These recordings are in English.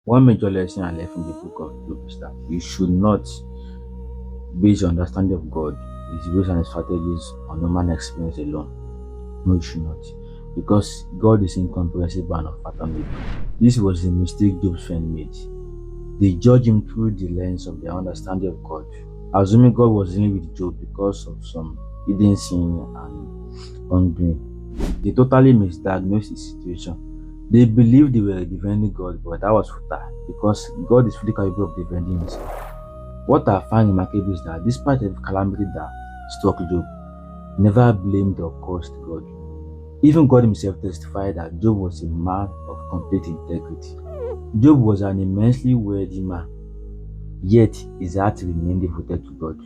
One major lesson I learned from the book of Job is that you should not base your understanding of God, His ways and His strategies on human experience alone. No, you should not. Because God is incomprehensible and unfathomable. This was the mistake Job's friend made. They judged him through the lens of their understanding of God, assuming God was dealing with Job because of some hidden sin and wrongdoing. They totally misdiagnosed his situation. They believed they were defending God, but that was futile because God is fully capable of defending himself. What I find remarkable is that despite every calamity that struck Job, he never blamed or cursed God. Even God himself testified that Job was a man of complete integrity. Job was an immensely wealthy man, yet his heart remained devoted to God.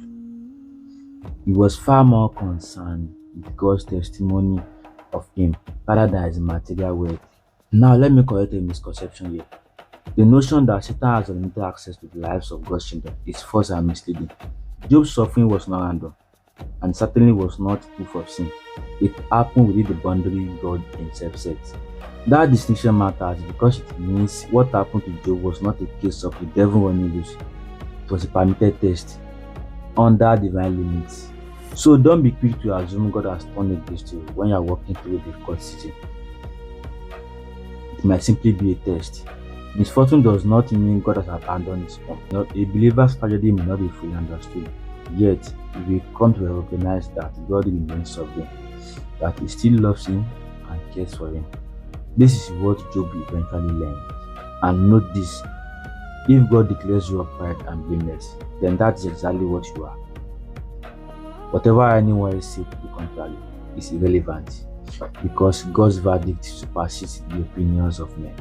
He was far more concerned with God's testimony of him rather than his material wealth. Now, let me correct a misconception here. The notion that Satan has unlimited access to the lives of God's children is false and misleading. Job's suffering was not random and certainly was not proof of sin. It happened within the boundary God himself set. That distinction matters because it means what happened to Job was not a case of the devil running loose. It was a permitted test under divine limits. So don't be quick to assume God has turned against you when you are walking through a difficult season. It might simply be a test. Misfortune does not mean God has abandoned his own. A believer's tragedy may not be fully understood, yet we will come to recognize that God remains sovereign, that He still loves him and cares for him. This is what Job eventually learned. And note this: if God declares you upright and blameless, then that's exactly what you are. Whatever anyone else says to the contrary is irrelevant because God's verdict supersedes the opinions of men.